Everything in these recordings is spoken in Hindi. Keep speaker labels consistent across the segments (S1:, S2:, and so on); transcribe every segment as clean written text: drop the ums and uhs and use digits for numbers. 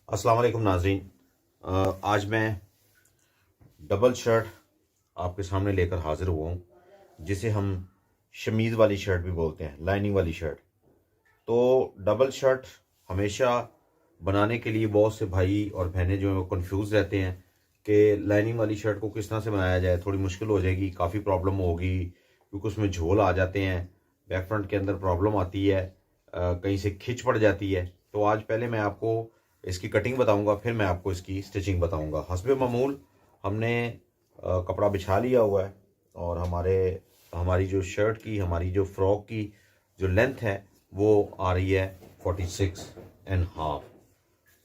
S1: अस्सलाम वालेकुम नाज़रीन। आज मैं डबल शर्ट आपके सामने लेकर हाज़िर हुआ हूँ, जिसे हम शमीज़ वाली शर्ट भी बोलते हैं, लाइनिंग वाली शर्ट। तो डबल शर्ट हमेशा बनाने के लिए बहुत से भाई और बहनें जो हैं वो कंफ्यूज रहते हैं कि लाइनिंग वाली शर्ट को किस तरह से बनाया जाए। थोड़ी मुश्किल हो जाएगी, काफ़ी प्रॉब्लम होगी, क्योंकि उसमें झोल आ जाते हैं, बैक फ्रंट के अंदर प्रॉब्लम आती है, कहीं से खिंच पड़ जाती है। तो आज पहले मैं आपको इसकी कटिंग बताऊंगा, फिर मैं आपको इसकी स्टिचिंग बताऊंगा। हस्बे मामूल हमने कपड़ा बिछा लिया हुआ है और हमारी जो शर्ट की, हमारी जो फ्रॉक की जो लेंथ है वो आ रही है 46.5।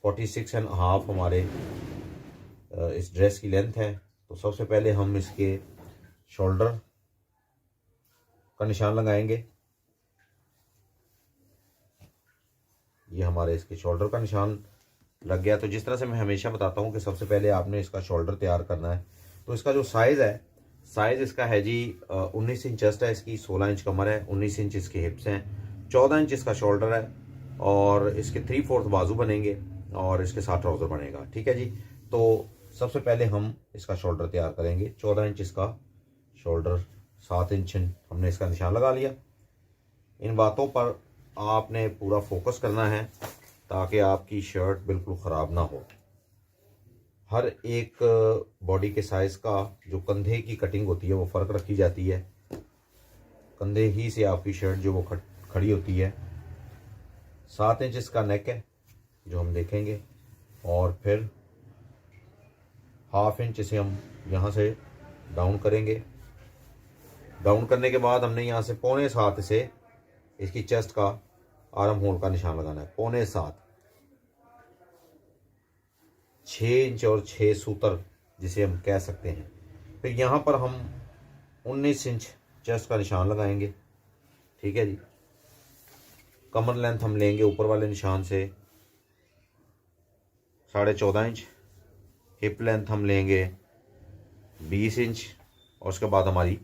S1: 46.5 हमारे इस ड्रेस की लेंथ है। तो सबसे पहले हम इसके शोल्डर का निशान लगाएंगे। ये हमारे इसके शोल्डर का निशान लग गया। तो जिस तरह से मैं हमेशा बताता हूँ कि सबसे पहले आपने इसका शोल्डर तैयार करना है। तो इसका जो साइज़ है, साइज़ इसका है जी 19 इंच चेस्ट है इसकी, 16 इंच कमर है, 19 इंच इसके हिप्स हैं, 14 इंच इसका शोल्डर है और इसके 3/4 बाजू बनेंगे और इसके साथ ट्राउज़र बनेगा। ठीक है जी। तो सबसे पहले हम इसका शोल्डर तैयार करेंगे। 14 इंच इसका शोल्डर, 7 इंच हमने इसका निशान लगा लिया। इन बातों पर आपने पूरा फोकस करना है ताकि आपकी शर्ट बिल्कुल ख़राब ना हो। हर एक बॉडी के साइज़ का जो कंधे की कटिंग होती है वो फ़र्क रखी जाती है। कंधे ही से आपकी शर्ट जो वो खड़ी होती है। 7 इंच इसका नेक है जो हम देखेंगे, और फिर 1/2 इंच इसे हम यहाँ से डाउन करेंगे। डाउन करने के बाद हमने यहाँ से 6.25 से इसकी चेस्ट का आर्म होल का निशान लगाना है। 6.25, 6 इंच और 6 सूतर जिसे हम कह सकते हैं। फिर यहाँ पर हम 19 इंच चेस्ट का निशान लगाएंगे। ठीक है जी। कमर लेंथ हम लेंगे ऊपर वाले निशान से 14.5 इंच। हिप लेंथ हम लेंगे 20 इंच और उसके बाद हमारी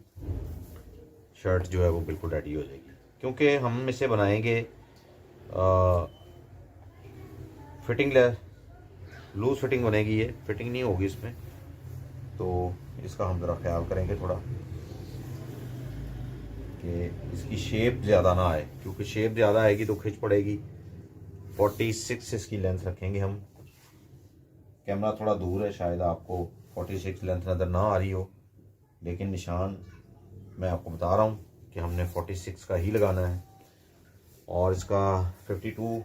S1: शर्ट जो है वो बिल्कुल रेडी हो जाएगी। क्योंकि हम इसे बनाएंगे फिटिंग लूज फिटिंग बनेगी, ये फिटिंग नहीं होगी इसमें। तो इसका हम ज़रा ख्याल करेंगे थोड़ा कि इसकी शेप ज़्यादा ना आए, क्योंकि शेप ज़्यादा आएगी तो खिंच पड़ेगी। 46 इसकी लेंथ रखेंगे हम। कैमरा थोड़ा दूर है, शायद आपको 46 लेंथ नज़र ना आ रही हो, लेकिन निशान मैं आपको बता रहा हूँ कि हमने 46 का ही लगाना है। और इसका 52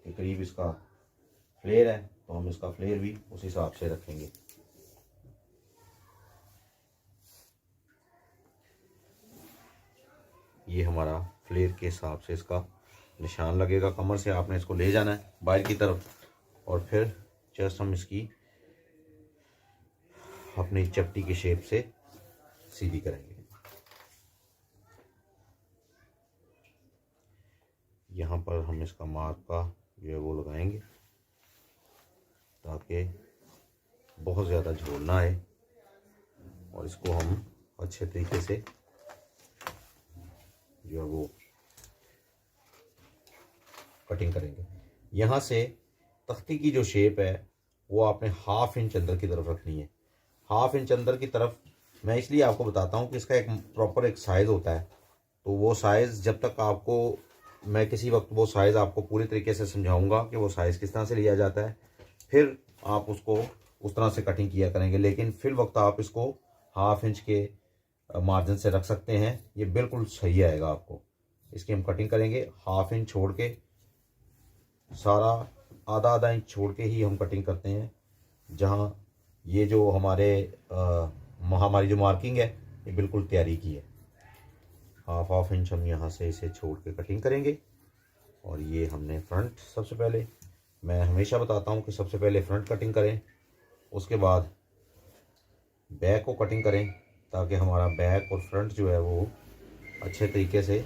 S1: के करीब इसका फ्लेयर है, तो हम इसका फ्लेयर भी उस हिसाब से रखेंगे। ये हमारा फ्लेयर के हिसाब से इसका निशान लगेगा। कमर से आपने इसको ले जाना है बाहर की तरफ, और फिर चेस्ट हम इसकी अपनी चपटी की शेप से सीधी करेंगे। यहाँ पर हम इसका मार्क का जो है वो लगाएंगे ताकि बहुत ज़्यादा झोल ना आए, और इसको हम अच्छे तरीके से जो है वो कटिंग करेंगे। यहाँ से तख्ती की जो शेप है वो आपने 1/2 इंच अंदर की तरफ रखनी है। 1/2 इंच अंदर की तरफ मैं इसलिए आपको बताता हूँ कि इसका एक प्रॉपर एक साइज़ होता है। तो वो साइज़ जब तक आपको, मैं किसी वक्त वो साइज़ आपको पूरी तरीके से समझाऊंगा कि वो साइज़ किस तरह से लिया जाता है, फिर आप उसको उस तरह से कटिंग किया करेंगे। लेकिन फिर वक्त आप इसको 1/2 इंच के मार्जिन से रख सकते हैं, ये बिल्कुल सही आएगा आपको। इसकी हम कटिंग करेंगे 1/2 इंच छोड़ के, सारा आधा इंच छोड़ के ही हम कटिंग करते हैं। जहाँ ये जो हमारी जो मार्किंग है ये बिल्कुल तैयारी की है। 1/2 इंच हम यहाँ से इसे छोड़ के कटिंग करेंगे। और ये हमने फ्रंट, सबसे पहले मैं हमेशा बताता हूँ कि सबसे पहले फ्रंट कटिंग करें, उसके बाद बैक को कटिंग करें ताकि हमारा बैक और फ्रंट जो है वो अच्छे तरीके से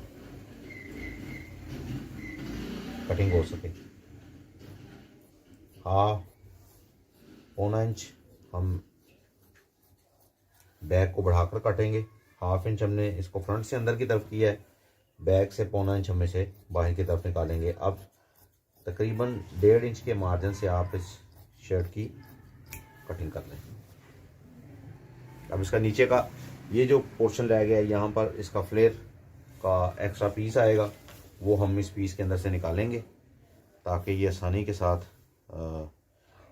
S1: कटिंग हो सके। 1/2 इंच हम बैक को बढ़ाकर काटेंगे। 1/2 इंच हमने इसको फ्रंट से अंदर की तरफ किया है, बैक से 1/4 इंच हम इसे बाहर की तरफ निकालेंगे। अब तकरीबन 1.5 इंच के मार्जिन से आप इस शर्ट की कटिंग कर लें। अब इसका नीचे का ये जो पोर्शन रह गया है, यहाँ पर इसका फ्लेयर का एक्स्ट्रा पीस आएगा, वो हम इस पीस के अंदर से निकालेंगे ताकि ये आसानी के साथ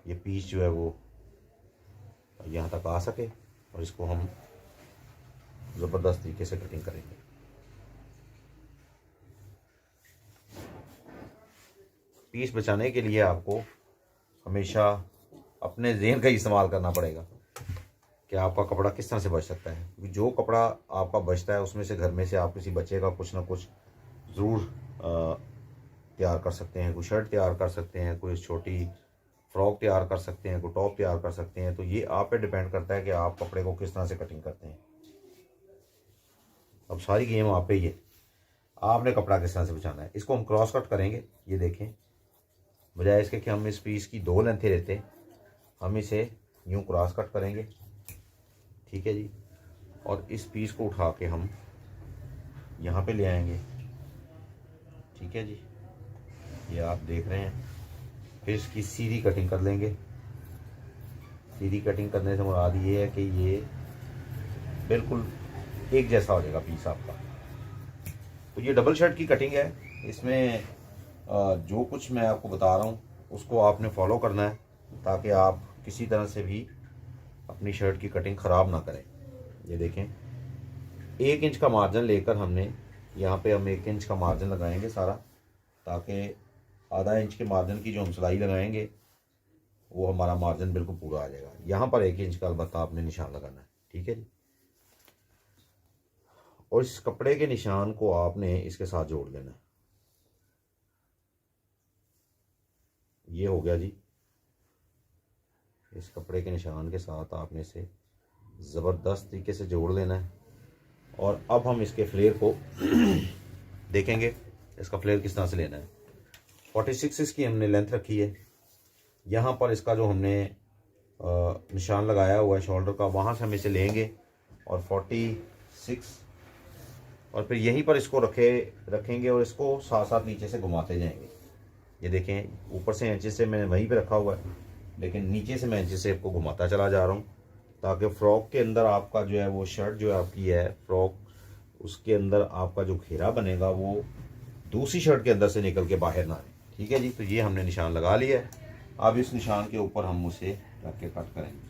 S1: ये पीस जो है वो यहाँ तक आ सके और इसको हम ज़बरदस्त तरीके से कटिंग करेंगे। पीस बचाने के लिए आपको हमेशा अपने ज़हन का इस्तेमाल करना पड़ेगा कि आपका कपड़ा किस तरह से बच सकता है। जो कपड़ा आपका बचता है उसमें से घर में से आप किसी बच्चे का कुछ ना कुछ ज़रूर तैयार कर सकते हैं। कोई शर्ट तैयार कर सकते हैं, कोई छोटी फ्रॉक तैयार कर सकते हैं, कोई टॉप तैयार कर सकते हैं। तो ये आप पे डिपेंड करता है कि आप कपड़े को किस तरह से कटिंग करते हैं। अब सारी गेम आप पे ही है, आपने कपड़ा किस तरह से बचाना है। इसको हम क्रॉस कट करेंगे। ये देखें, बजाय इसके कि हम इस पीस की 2 लेंथें लेते, हम इसे यूँ क्रॉस कट करेंगे, ठीक है जी। और इस पीस को उठा के हम यहाँ पे ले आएंगे, ठीक है जी। ये आप देख रहे हैं। फिर इसकी सीधी कटिंग कर लेंगे। सीधी कटिंग करने से मुराद ये है कि ये बिल्कुल एक जैसा हो जाएगा पीस आपका। तो ये डबल शर्ट की कटिंग है। इसमें जो कुछ मैं आपको बता रहा हूँ उसको आपने फॉलो करना है ताकि आप किसी तरह से भी अपनी शर्ट की कटिंग ख़राब ना करें। ये देखें, 1 इंच का मार्जिन लेकर हमने यहाँ पे हम 1 इंच का मार्जिन लगाएंगे सारा, ताकि आधा इंच के मार्जिन की जो हम सिलाई लगाएंगे वो हमारा मार्जिन बिल्कुल पूरा आ जाएगा। यहाँ पर 1 इंच का अलबत्ता आपने निशान लगाना है, ठीक है जी। और इस कपड़े के निशान को आपने इसके साथ जोड़ देना है। ये हो गया जी। इस कपड़े के निशान के साथ आपने इसे ज़बरदस्त तरीके से जोड़ लेना है। और अब हम इसके फ्लेयर को देखेंगे, इसका फ्लेयर किस तरह से लेना है। 46 इसकी हमने लेंथ रखी है। यहाँ पर इसका जो हमने निशान लगाया हुआ है शोल्डर का, वहाँ से हम इसे लेंगे और 46 और फिर यहीं पर इसको रखेंगे और इसको साथ साथ नीचे से घुमाते जाएंगे। ये देखें, ऊपर से इंचेस से मैंने वहीं पे रखा हुआ है, लेकिन नीचे से मैं इंचेस से आपको घुमाता चला जा रहा हूँ ताकि फ़्रॉक के अंदर आपका जो है वो शर्ट जो आपकी है फ्रॉक, उसके अंदर आपका जो घेरा बनेगा वो दूसरी शर्ट के अंदर से निकल के बाहर ना आए, ठीक है जी। तो ये हमने निशान लगा लिया है। अब इस निशान के ऊपर हम उसे रख के कट करेंगे।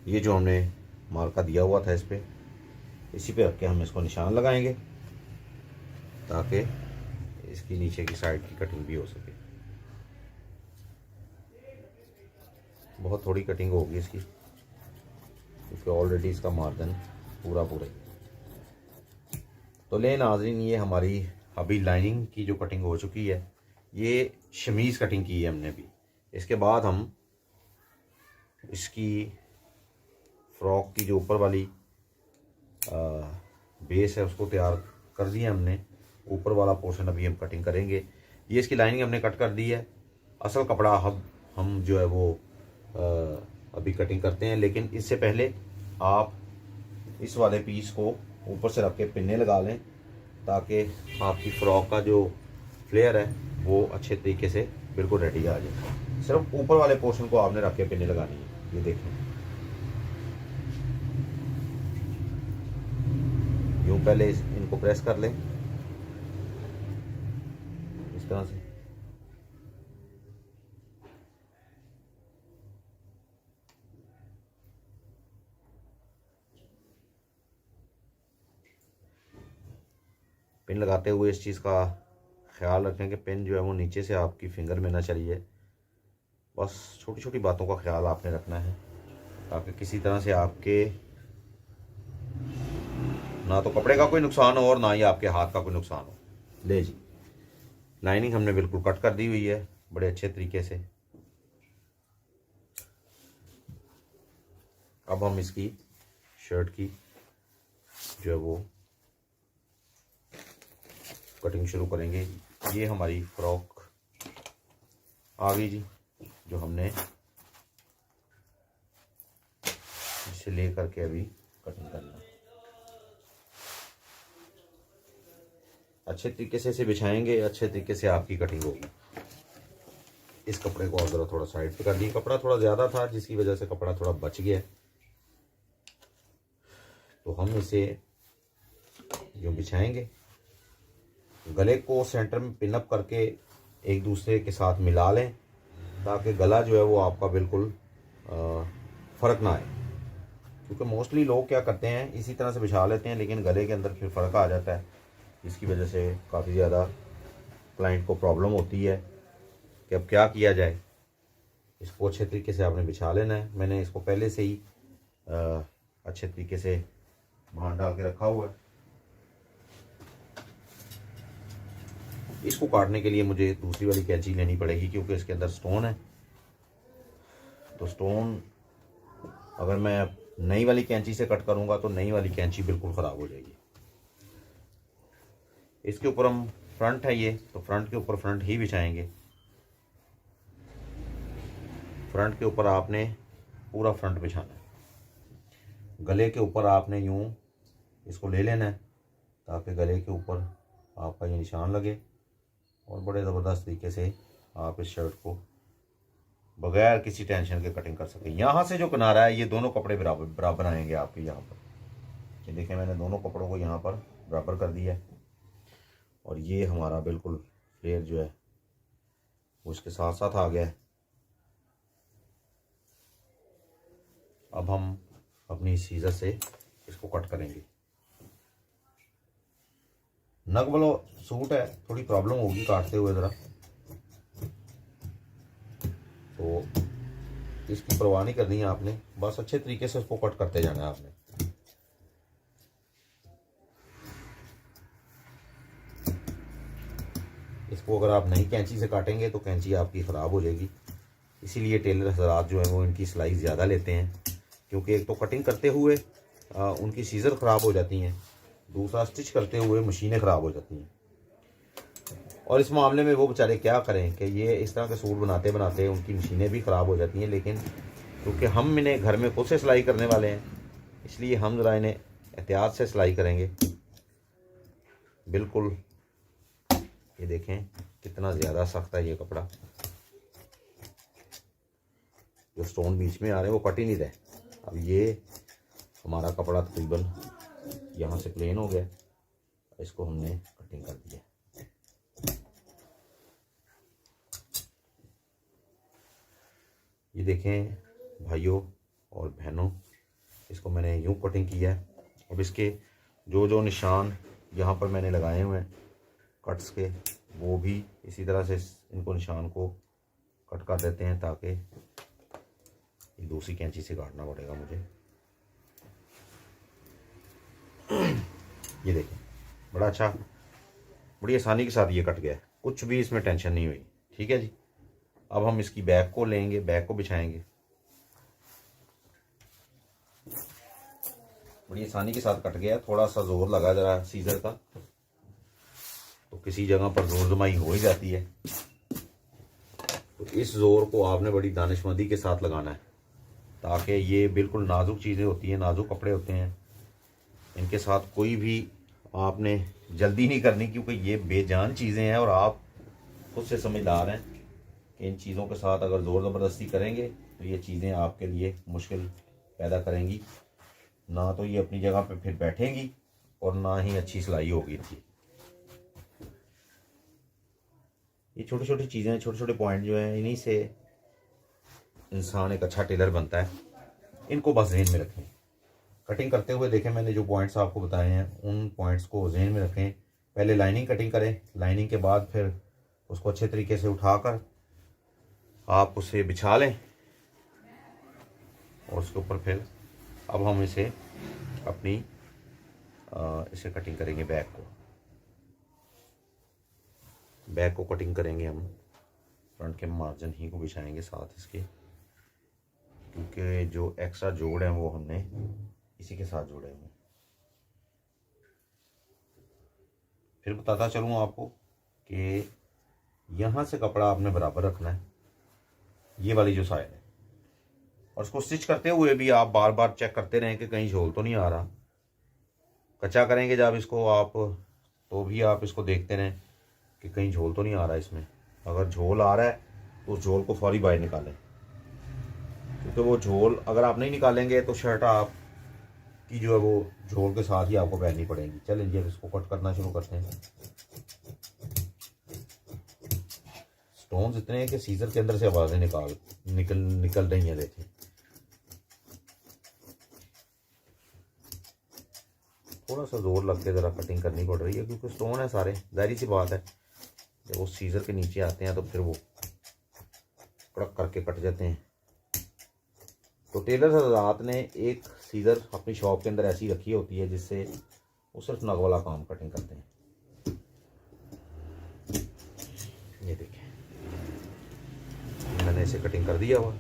S1: ये जो हमने मार्का दिया हुआ था इस पे, इसी पे रख के हम इसको निशान लगाएंगे ताकि इसकी नीचे की साइड की कटिंग भी हो सके। बहुत थोड़ी कटिंग होगी इसकी क्योंकि ऑलरेडी इसका मार्जिन पूरा ही। तो ले नाज़रीन, ये हमारी अभी लाइनिंग की जो कटिंग हो चुकी है, ये शमीज़ कटिंग की है हमने अभी। इसके बाद हम इसकी फ्रॉक की जो ऊपर वाली बेस है उसको तैयार कर दिया हमने। ऊपर वाला पोर्शन अभी हम कटिंग करेंगे। ये इसकी लाइनिंग हमने कट कर दी है। असल कपड़ा हम जो है वो अभी कटिंग करते हैं, लेकिन इससे पहले आप इस वाले पीस को ऊपर से रख के पिन्ने लगा लें ताकि आपकी फ़्रॉक का जो फ्लेयर है वो अच्छे तरीके से बिल्कुल रेडी आ जाए। सिर्फ ऊपर वाले पोर्शन को आपने रख के पिन्ने लगानी है। ये देखें, यूँ पहले इनको प्रेस कर लें इस तरह से। पिन लगाते हुए इस चीज़ का ख्याल रखें कि पिन जो है वो नीचे से आपकी फिंगर में ना चली जाए। बस छोटी छोटी बातों का ख्याल आपने रखना है ताकि किसी तरह से आपके ना तो कपड़े का कोई नुकसान हो और ना ही आपके हाथ का कोई नुकसान हो। ले जी, लाइनिंग हमने बिल्कुल कट कर दी हुई है बड़े अच्छे तरीके से। अब हम इसकी शर्ट की जो है वो कटिंग शुरू करेंगे। ये हमारी फ्रॉक आ गई जी। जो हमने इसे ले करके अभी कटिंग करना है। अच्छे तरीके से इसे बिछाएंगे, अच्छे तरीके से आपकी कटिंग होगी। इस कपड़े को आप ज़रा थोड़ा साइड पे कर दिए, कपड़ा थोड़ा ज़्यादा था जिसकी वजह से कपड़ा थोड़ा बच गया। तो हम इसे जो बिछाएंगे, गले को सेंटर में पिनअप करके एक दूसरे के साथ मिला लें ताकि गला जो है वो आपका बिल्कुल फ़र्क ना आए। क्योंकि मोस्टली लोग क्या करते हैं, इसी तरह से बिछा लेते हैं लेकिन गले के अंदर फिर फ़र्क आ जाता है, इसकी वजह से काफ़ी ज़्यादा क्लाइंट को प्रॉब्लम होती है कि अब क्या किया जाए। इसको अच्छे तरीके से आपने बिछा लेना है। मैंने इसको पहले से ही अच्छे तरीके से बांध डाल के रखा हुआ है। इसको काटने के लिए मुझे दूसरी वाली कैंची लेनी पड़ेगी क्योंकि इसके अंदर स्टोन है। तो स्टोन अगर मैं नई वाली कैंची से कट करूंगा तो नई वाली कैंची बिल्कुल ख़राब हो जाएगी। इसके ऊपर हम फ्रंट है ये, तो फ्रंट के ऊपर फ्रंट ही बिछाएंगे। फ्रंट के ऊपर आपने पूरा फ्रंट बिछाना है। गले के ऊपर आपने यूं इसको ले लेना है ताकि गले के ऊपर आपका ये निशान लगे और बड़े ज़बरदस्त तरीके से आप इस शर्ट को बगैर किसी टेंशन के कटिंग कर सकें। यहाँ से जो किनारा है ये दोनों कपड़े बराबर बराबर आएंगे आपके यहाँ पर। ये देखें, मैंने दोनों कपड़ों को यहाँ पर बराबर कर दिया है और ये हमारा बिल्कुल फ्लेयर जो है वो इसके साथ साथ आ गया है। अब हम अपनी सीजर से इसको कट करेंगे। नग वाला सूट है, थोड़ी प्रॉब्लम होगी काटते हुए ज़रा, तो इसकी परवाह नहीं करनी है आपने, बस अच्छे तरीके से उसको कट करते जाना है आपने। इसको अगर आप नई कैंची से काटेंगे तो कैंची आपकी ख़राब हो जाएगी। इसीलिए टेलर हज़रात जो हैं वो इनकी सिलाई ज़्यादा लेते हैं, क्योंकि एक तो कटिंग करते हुए उनकी सीज़र ख़राब हो जाती हैं, दूसरा स्टिच करते हुए मशीनें ख़राब हो जाती हैं। और इस मामले में वो बेचारे क्या करें कि ये इस तरह के सूट बनाते बनाते उनकी मशीनें भी ख़राब हो जाती हैं। लेकिन क्योंकि हम इन्हें घर में खुद से सिलाई करने वाले हैं, इसलिए हम ज़रा इन्हें एहतियात से सिलाई करेंगे। बिल्कुल ये देखें कितना ज़्यादा सख्त है ये कपड़ा, जो स्टोन बीच में आ रहे हैं वो कट ही नहीं रहे। अब ये हमारा कपड़ा तकरीबन यहाँ से प्लेन हो गया, इसको हमने कटिंग कर दिया। ये देखें भाइयों और बहनों, इसको मैंने यूँ कटिंग किया है। अब इसके जो जो निशान यहाँ पर मैंने लगाए हुए हैं कट्स के, वो भी इसी तरह से इनको निशान को कट कर देते हैं ताकि ये दूसरी कैंची से काटना पड़ेगा मुझे। ये देखें बड़ा अच्छा, बड़ी आसानी के साथ ये कट गया, कुछ भी इसमें टेंशन नहीं हुई। ठीक है जी। अब हम इसकी बैक को लेंगे, बैक को बिछाएंगे, बड़ी आसानी के साथ कट गया। थोड़ा सा जोर लगा जरा सीजर का, तो किसी जगह पर जोर जमाई हो ही जाती है, तो इस जोर को आपने बड़ी दानिशमंदी के साथ लगाना है ताकि ये बिल्कुल नाजुक चीज़ें होती हैं, नाजुक कपड़े होते हैं, इनके साथ कोई भी आपने जल्दी नहीं करनी, क्योंकि ये बेजान चीज़ें हैं और आप खुद से समझदार हैं कि इन चीज़ों के साथ अगर ज़ोर ज़बरदस्ती करेंगे तो ये चीज़ें आपके लिए मुश्किल पैदा करेंगी। ना तो ये अपनी जगह पे फिर बैठेंगी और ना ही अच्छी सिलाई होगी इनकी। ये छोटी छोटी चीज़ें, छोटे छोटे पॉइंट जो हैं, इन्हीं से इंसान एक अच्छा टेलर बनता है। इनको बस ज़हन में रखें कटिंग करते हुए। देखें मैंने जो पॉइंट्स आपको बताए हैं उन पॉइंट्स को ज़हन में रखें। पहले लाइनिंग कटिंग करें, लाइनिंग के बाद फिर उसको अच्छे तरीके से उठाकर आप उसे बिछा लें और उसके ऊपर फिर अब हम इसे अपनी इसे कटिंग करेंगे। बैक को कटिंग करेंगे हम, फ्रंट के मार्जिन ही को बिछाएंगे साथ इसके, क्योंकि जो एक्स्ट्रा जोड़ हैं वो हमने इसी के साथ जोड़े हुए। फिर बताता चलूँ आपको कि यहाँ से कपड़ा आपने बराबर रखना है ये वाली जो साइड है। और इसको स्टिच करते हुए भी आप बार बार चेक करते रहें कि कहीं झोल तो नहीं आ रहा। कच्चा करेंगे जब इसको आप, तो भी आप इसको देखते रहें कि कहीं झोल तो नहीं आ रहा इसमें। अगर झोल आ रहा है तो उस झोल को फौरी बाहर निकालें, क्योंकि वो झोल अगर आप नहीं निकालेंगे तो शर्ट आप की जो है वो झोल के साथ ही आपको पहननी पड़ेगी। चलें जी, अब इसको कट करना शुरू करते हैं। स्टोन्स इतने हैं कि सीजर के अंदर से आवाज़ें निकल रही हैं। देखें, थोड़ा सा जोर लग के ज़रा कटिंग करनी पड़ रही है, क्योंकि स्टोन है सारे, जाहिर सी बात है जब वो सीजर के नीचे आते हैं तो फिर वो कड़क करके कट जाते हैं। तो टेलर हज़रात ने एक सीजर अपनी शॉप के अंदर ऐसी रखी होती है जिससे वो सिर्फ नग वाला काम कटिंग करते हैं। ये देखिए, मैंने इसे कटिंग कर दिया हुआ।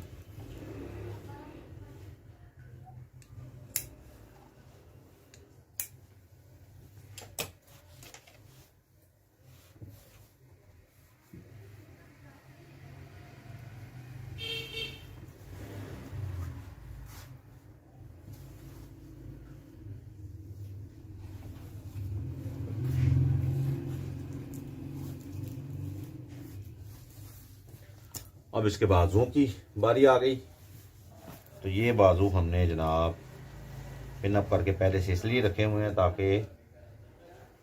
S1: अब इसके बाजुओं की बारी आ गई। तो ये बाजू हमने जनाब पिन अप करके पहले से इसलिए रखे हुए हैं ताकि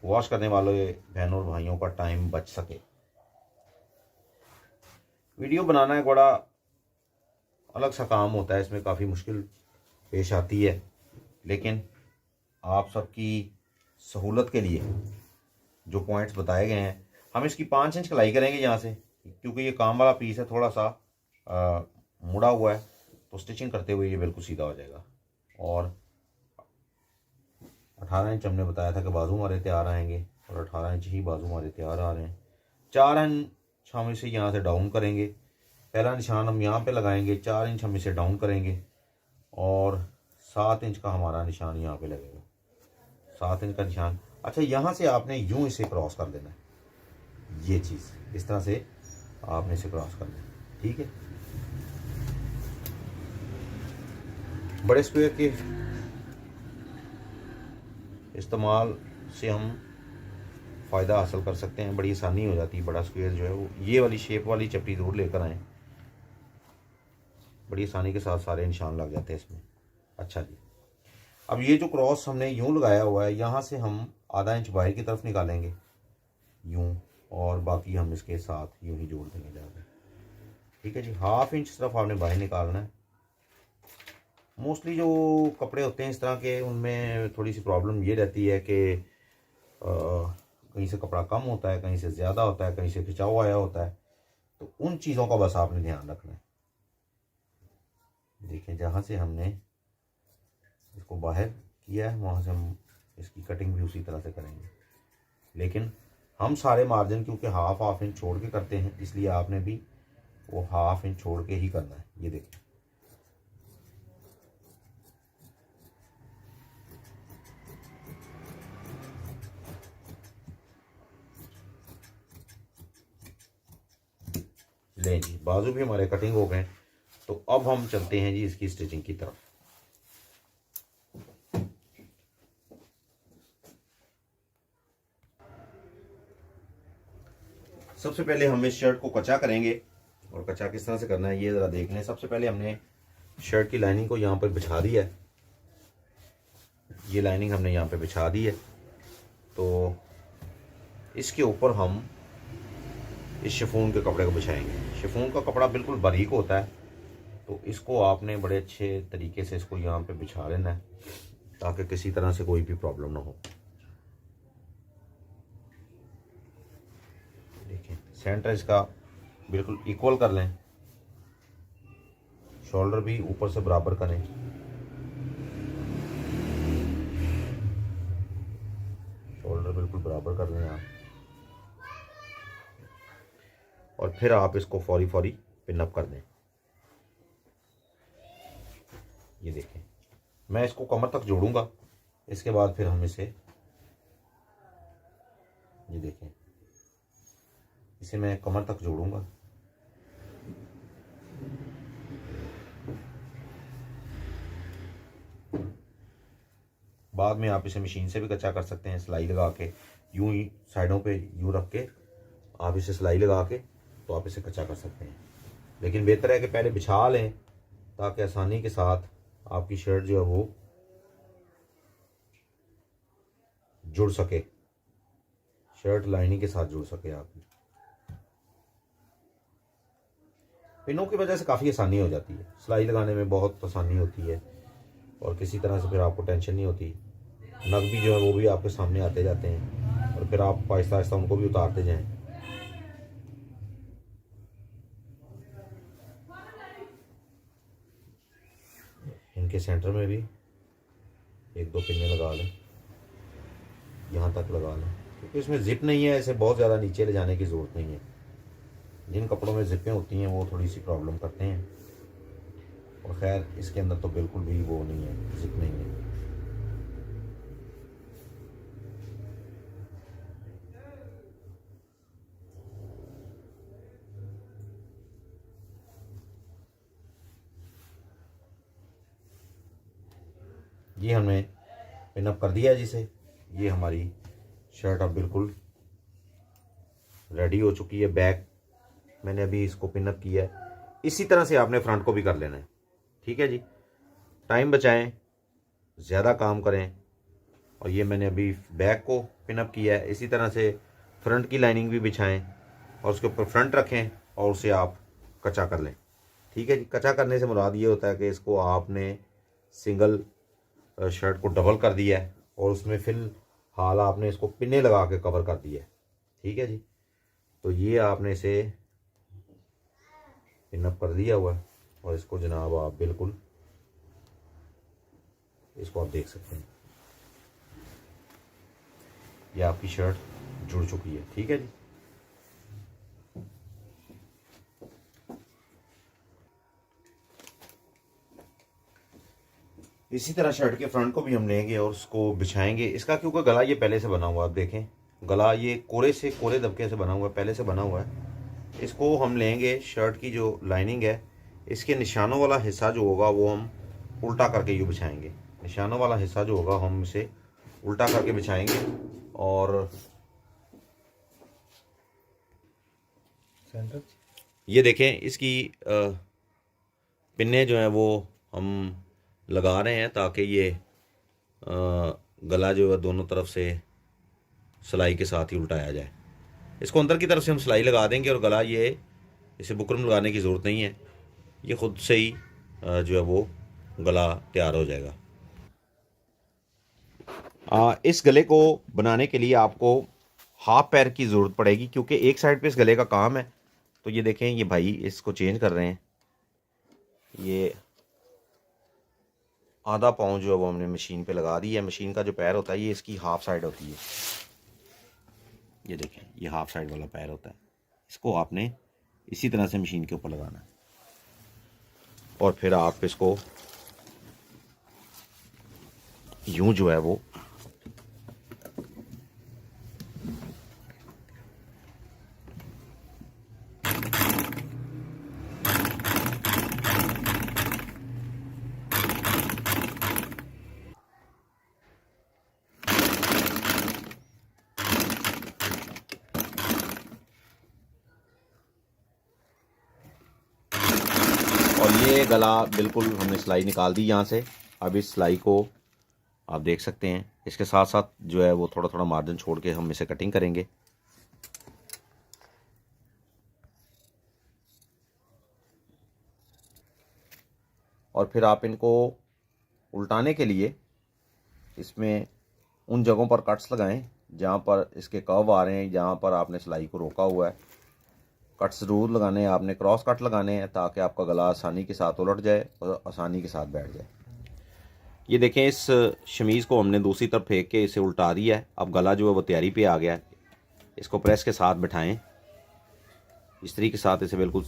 S1: वॉश करने वाले बहनों और भाइयों का टाइम बच सके। वीडियो बनाना एक बड़ा अलग सा काम होता है, इसमें काफ़ी मुश्किल पेश आती है, लेकिन आप सबकी सहूलत के लिए जो पॉइंट्स बताए गए हैं, हम इसकी 5 इंच कलाई करेंगे यहाँ से, क्योंकि ये काम वाला पीस है, थोड़ा सा मुड़ा हुआ है, तो स्टिचिंग करते हुए ये बिल्कुल सीधा हो जाएगा। और 18 इंच हमने बताया था कि बाजू हमारे तैयार आएंगे, और 18 इंच ही बाजू हमारे तैयार आ रहे हैं। 4 इंच हम इसे यहाँ से डाउन करेंगे, पहला निशान हम यहाँ पे लगाएंगे, 4 इंच हम इसे डाउन करेंगे, और 7 इंच का हमारा निशान यहाँ पे लगेगा, 7 इंच का निशान। अच्छा, यहाँ से आपने यूं इसे क्रॉस कर देना है, ये चीज़ इस तरह से आपने इसे क्रॉस करना है, ठीक है। बड़े स्क्वायर के इस्तेमाल से हम फ़ायदा हासिल कर सकते हैं, बड़ी आसानी हो जाती है। बड़ा स्क्वायर जो है वो ये वाली शेप वाली चपटी ज़रूर लेकर आएँ, बड़ी आसानी के साथ सारे निशान लग जाते हैं इसमें। अच्छा जी, अब ये जो क्रॉस हमने यूं लगाया हुआ है, यहाँ से हम आधा इंच बाहर की तरफ निकालेंगे यूं, और बाकी हम इसके साथ यूं ही जोड़ देंगे जाकर, ठीक है जी। 1/2 इंच सिर्फ आपने बाहर निकालना है। मोस्टली जो कपड़े होते हैं इस तरह के, उनमें थोड़ी सी प्रॉब्लम ये रहती है कि कहीं से कपड़ा कम होता है, कहीं से ज़्यादा होता है, कहीं से खिंचाव आया होता है, तो उन चीज़ों का बस आपने ध्यान रखना है। देखें, जहाँ से हमने इसको बाहर किया है वहाँ से हम इसकी कटिंग भी उसी तरह से करेंगे, लेकिन हम सारे मार्जिन क्योंकि 1/2 इंच छोड़ के करते हैं, इसलिए आपने भी वो 1/2 इंच छोड़ के ही करना है। ये देखें, लें जी, बाजू भी हमारे कटिंग हो गए। तो अब हम चलते हैं जी इसकी स्टिचिंग की तरफ। सबसे पहले हम इस शर्ट को कच्चा करेंगे, और कच्चा किस तरह से करना है ये ज़रा देख लें। सबसे पहले हमने शर्ट की लाइनिंग को यहाँ पर बिछा दिया है, ये लाइनिंग हमने यहाँ पे बिछा दी है। तो इसके ऊपर हम इस शिफॉन के कपड़े को बिछाएंगे। शिफॉन का कपड़ा बिल्कुल बारीक होता है, तो इसको आपने बड़े अच्छे तरीके से इसको यहाँ पे बिछा लेना है ताकि किसी तरह से कोई भी प्रॉब्लम ना हो। देखें, सेंटर इसका बिल्कुल इक्वल कर लें, शोल्डर भी ऊपर से बराबर करें, शोल्डर बिल्कुल बराबर कर लें आप, और फिर आप इसको फौरी फौरी पिन अप कर दें। ये देखें, मैं इसको कमर तक जोड़ूंगा, इसके बाद फिर हम इसे, ये देखें, इसे मैं कमर तक जोड़ूंगा। बाद में आप इसे मशीन से भी कच्चा कर सकते हैं, सिलाई लगा के यूं ही साइडों पे यूं रख के आप इसे सिलाई लगा के तो आप इसे कच्चा कर सकते हैं। लेकिन बेहतर है कि पहले बिछा लें ताकि आसानी के साथ आपकी शर्ट जो है वो जुड़ सके, शर्ट लाइनिंग के साथ जुड़ सके। आपकी पिनों की वजह से काफ़ी आसानी हो जाती है, सिलाई लगाने में बहुत आसानी होती है और किसी तरह से फिर आपको टेंशन नहीं होती। नग भी जो है वो भी आपके सामने आते जाते हैं और फिर आप आहिस्ता आहिस्ता उनको भी उतारते जाएं। इनके सेंटर में भी एक दो पिने लगा लें, यहाँ तक लगा लें, क्योंकि इसमें जिप नहीं है, इसे बहुत ज़्यादा नीचे ले जाने की ज़रूरत नहीं है। जिन कपड़ों में जिपें होती हैं वो थोड़ी सी प्रॉब्लम करते हैं, और खैर इसके अंदर तो बिल्कुल भी वो नहीं है, जिप नहीं है। ये हमने पिनअप कर दिया है जिसे, ये हमारी शर्ट अब बिल्कुल रेडी हो चुकी है। बैक मैंने अभी इसको पिनअप किया है, इसी तरह से आपने फ्रंट को भी कर लेना है। ठीक है जी, टाइम बचाएं, ज़्यादा काम करें। और ये मैंने अभी बैक को पिनअप किया है, इसी तरह से फ्रंट की लाइनिंग भी बिछाएं और उसके ऊपर फ्रंट रखें और उसे आप कच्चा कर लें। ठीक है जी, कच्चा करने से मुराद ये होता है कि इसको आपने सिंगल शर्ट को डबल कर दिया है और उसमें फिलहाल आपने इसको पिने लगा के कवर कर दिया है। ठीक है जी, तो ये आपने इसे पिनअप कर दिया हुआ है और इसको जनाब आप बिल्कुल इसको आप देख सकते हैं, ये आपकी शर्ट जुड़ चुकी है। ठीक है जी, इसी तरह शर्ट के फ्रंट को भी हम लेंगे और उसको बिछाएंगे। इसका क्योंकि गला ये पहले से बना हुआ है, आप देखें गला ये कोरे दबके से बना हुआ है, पहले से बना हुआ है। इसको हम लेंगे, शर्ट की जो लाइनिंग है इसके निशानों वाला हिस्सा जो होगा वो हम उल्टा करके यूँ बिछाएंगे। निशानों वाला हिस्सा जो होगा हम इसे उल्टा करके बिछाएंगे और ये देखें इसकी पिन्ने जो हैं वो हम लगा रहे हैं ताकि ये गला जो है दोनों तरफ से सिलाई के साथ ही उल्टाया जाए। इसको अंदर की तरफ से हम सिलाई लगा देंगे और गला ये इसे बुकरम लगाने की ज़रूरत नहीं है, ये ख़ुद से ही जो है वो गला तैयार हो जाएगा। इस गले को बनाने के लिए आपको हाफ पैर की ज़रूरत पड़ेगी क्योंकि एक साइड पे इस गले का काम है। तो ये देखें ये भाई इसको चेंज कर रहे हैं, ये आधा पाँव जो है वो हमने मशीन पे लगा दी है। मशीन का जो पैर होता है ये इसकी हाफ साइड होती है, ये देखें ये हाफ साइड वाला पैर होता है। इसको आपने इसी तरह से मशीन के ऊपर लगाना है और फिर आप इसको यूं जो है वो और ये गला बिल्कुल हमने सिलाई निकाल दी यहाँ से। अब इस सिलाई को आप देख सकते हैं, इसके साथ साथ जो है वो थोड़ा थोड़ा मार्जिन छोड़ के हम इसे कटिंग करेंगे। और फिर आप इनको उल्टाने के लिए इसमें उन जगहों पर कट्स लगाएं जहाँ पर इसके कर्व आ रहे हैं, जहाँ पर आपने सिलाई को रोका हुआ है। कट्स ज़रूर लगाने हैं आपने, क्रॉस कट लगाने हैं ताकि आपका गला आसानी के साथ उलट जाए और आसानी के साथ बैठ जाए। ये देखें इस शमीज़ को हमने दूसरी तरफ फेंक के इसे उल्टा दिया है। अब गला जो है वो तैयारी पे आ गया है। इसको प्रेस के साथ बिठाएं, इस्त्री के साथ इसे बिल्कुल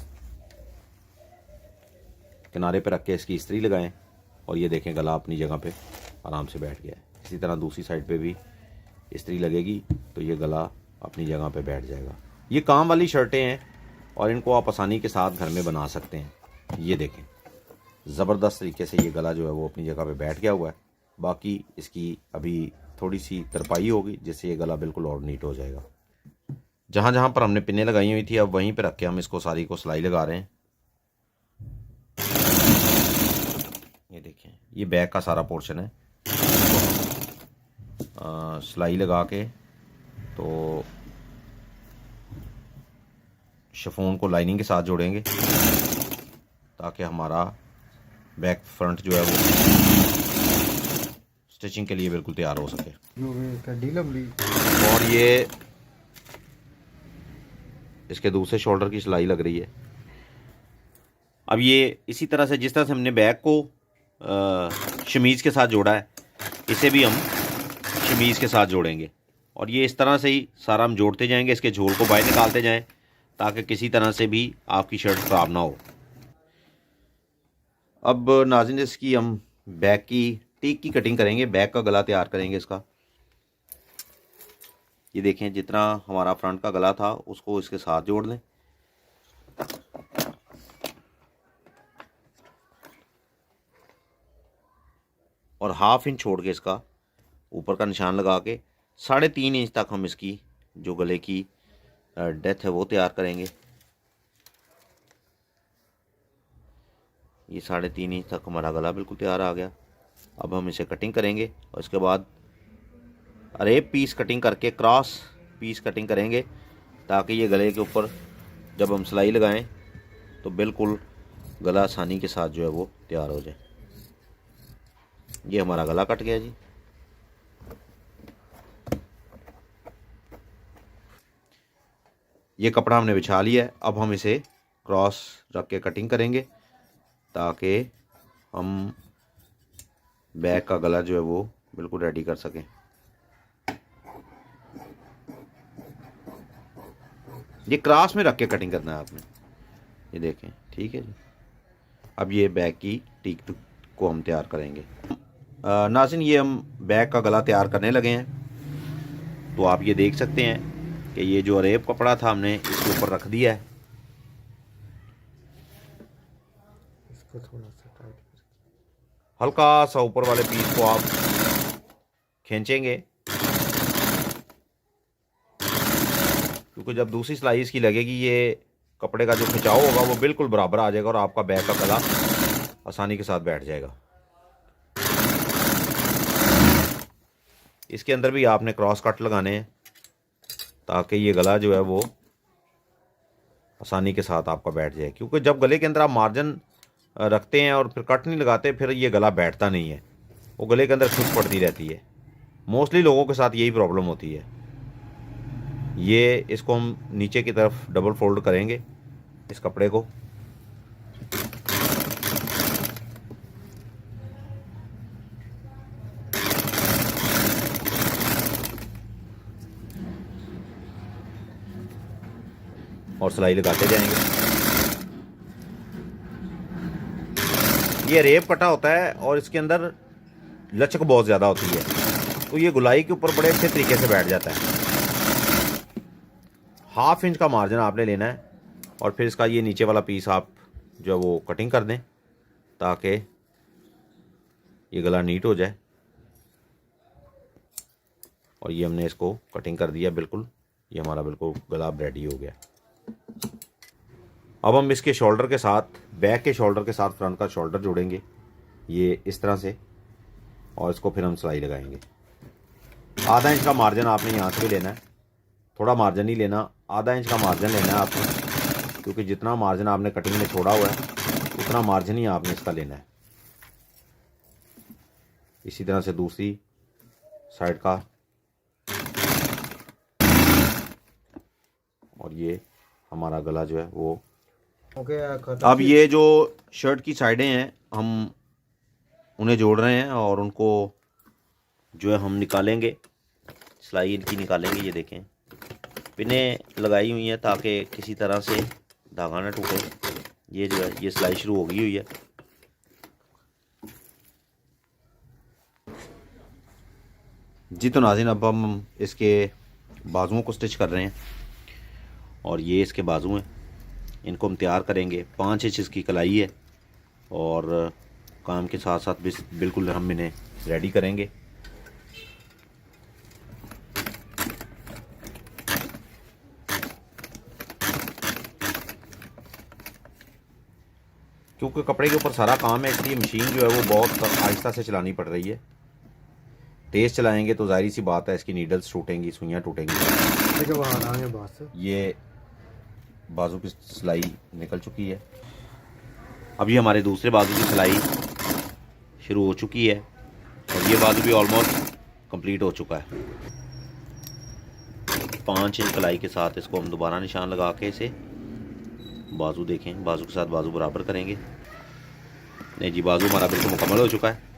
S1: किनारे पे रख के इसकी इस्त्री लगाएं और ये देखें गला अपनी जगह पे आराम से बैठ गया है। इसी तरह दूसरी साइड पे भी इस्त्री लगेगी तो ये गला अपनी जगह पे बैठ जाएगा। ये काम वाली शर्टें हैं और इनको आप आसानी के साथ घर में बना सकते हैं। ये देखें ज़बरदस्त तरीके से ये गला जो है वो अपनी जगह पे बैठ गया हुआ है। बाकी इसकी अभी थोड़ी सी तरपाई होगी जिससे ये गला बिल्कुल और नीट हो जाएगा। जहाँ जहाँ पर हमने पिनें लगाई हुई थी अब वहीं पर रख के हम इसको सारी को सिलाई लगा रहे हैं। ये देखें, ये बैक का सारा पोर्शन है। सिलाई लगा के तो शिफॉन को लाइनिंग के साथ जोड़ेंगे ताकि हमारा बैक फ्रंट जो है वो स्टिचिंग के लिए बिल्कुल तैयार हो सके। और ये इसके दूसरे शोल्डर की सिलाई लग रही है। अब ये इसी तरह से जिस तरह से हमने बैक को शमीज़ के साथ जोड़ा है, इसे भी हम शमीज़ के साथ जोड़ेंगे। और ये इस तरह से ही सारा हम जोड़ते जाएंगे, इसके झोल को बाहर निकालते जाएं ताकि किसी तरह से भी आपकी शर्ट ख़राब ना हो। अब नाज़रीन इसकी हम बैक की टीक की कटिंग करेंगे, बैक का गला तैयार करेंगे इसका। ये देखें, जितना हमारा फ्रंट का गला था उसको इसके साथ जोड़ लें। और 1/2 इंच छोड़ के इसका ऊपर का निशान लगा के 3.5 इंच तक हम इसकी जो गले की डेप्थ है वो तैयार करेंगे। ये 3.5 इंच तक हमारा गला बिल्कुल तैयार आ गया। अब हम इसे कटिंग करेंगे और इसके बाद रेप पीस कटिंग करके क्रॉस पीस कटिंग करेंगे ताकि ये गले के ऊपर जब हम सिलाई लगाएं तो बिल्कुल गला आसानी के साथ जो है वो तैयार हो जाए। ये हमारा गला कट गया जी। ये कपड़ा हमने बिछा लिया है। अब हम इसे क्रॉस रख के कटिंग करेंगे ताकि हम बैक का गला जो है वो बिल्कुल रेडी कर सकें। ये क्रॉस में रख के कटिंग करना है आपने, ये देखें, ठीक है जी। अब ये बैक की टीक को हम तैयार करेंगे। नाज़रीन, ये हम बैक का गला तैयार करने लगे हैं। तो आप ये देख सकते हैं कि ये जो रेप कपड़ा था हमने इसके ऊपर रख दिया है। इसको थोड़ा सा टाइट करके हल्का सा ऊपर वाले पीस को आप खींचेंगे क्योंकि जब दूसरी सिलाई इसकी लगेगी ये कपड़े का जो खिंचाव होगा वो बिल्कुल बराबर आ जाएगा और आपका बैक का गला आसानी के साथ बैठ जाएगा। इसके अंदर भी आपने क्रॉस कट लगाने हैं ताकि ये गला जो है वो आसानी के साथ आपका बैठ जाए, क्योंकि जब गले के अंदर आप मार्जिन रखते हैं और फिर कट नहीं लगाते फिर ये गला बैठता नहीं है, वो गले के अंदर खुश पड़ती रहती है। मोस्टली लोगों के साथ यही प्रॉब्लम होती है। ये इसको हम नीचे की तरफ डबल फोल्ड करेंगे इस कपड़े को। और सिलाई लगाते जाएंगे। ये रेप कटा होता है और इसके अंदर लचक बहुत ज़्यादा होती है, तो ये गुलाई के ऊपर बड़े अच्छे तरीके से बैठ जाता है। 1/2 इंच का मार्जिन आपने लेना है और फिर इसका ये नीचे वाला पीस आप जो है वो कटिंग कर दें ताकि ये गला नीट हो जाए। और ये हमने इसको कटिंग कर दिया बिल्कुल, ये हमारा बिल्कुल गला रेडी हो गया। अब हम इसके शोल्डर के साथ, बैक के शोल्डर के साथ फ्रंट का शोल्डर जोड़ेंगे ये इस तरह से, और इसको फिर हम सिलाई लगाएंगे। 1/2 इंच का मार्जिन आपने यहाँ से भी लेना है, थोड़ा मार्जिन ही लेना, 1/2 इंच का मार्जिन लेना है आपने, क्योंकि जितना मार्जिन आपने कटिंग में छोड़ा हुआ है उतना मार्जिन ही आपने इसका लेना है। इसी तरह से दूसरी साइड का, और ये हमारा गला जो है वो अब ये जो शर्ट की साइडें हैं हम उन्हें जोड़ रहे हैं और उनको जो है हम निकालेंगे, सिलाई इनकी निकालेंगे। ये देखें, पिनें लगाई हुई हैं ताकि किसी तरह से धागा ना टूटे। ये जो है ये सिलाई शुरू हो गई हुई है। जी तो नाज़रीन, अब हम इसके बाजुओं को स्टिच कर रहे हैं और ये इसके बाजू हैं, इनको हम तैयार करेंगे। 5 इंच इसकी कलाई है और काम के साथ साथ बिल्कुल हम इन्हें रेडी करेंगे। क्योंकि कपड़े के ऊपर सारा काम है, इसलिए मशीन जो है वो बहुत आहिस्ता से चलानी पड़ रही है। तेज़ चलाएंगे तो जाहिर सी बात है इसकी नीडल्स टूटेंगी, सुइयाँ टूटेंगी। ये बाजू की सिलाई निकल चुकी है। अभी हमारे दूसरे बाजू की सिलाई शुरू हो चुकी है और ये बाजू भी ऑलमोस्ट कंप्लीट हो चुका है। 5 इंच कलाई के साथ इसको हम दोबारा निशान लगा के इसे बाजू देखें, बाजू के साथ बाजू बराबर करेंगे। नहीं जी, बाजू हमारा बिल्कुल मुकम्मल हो चुका है।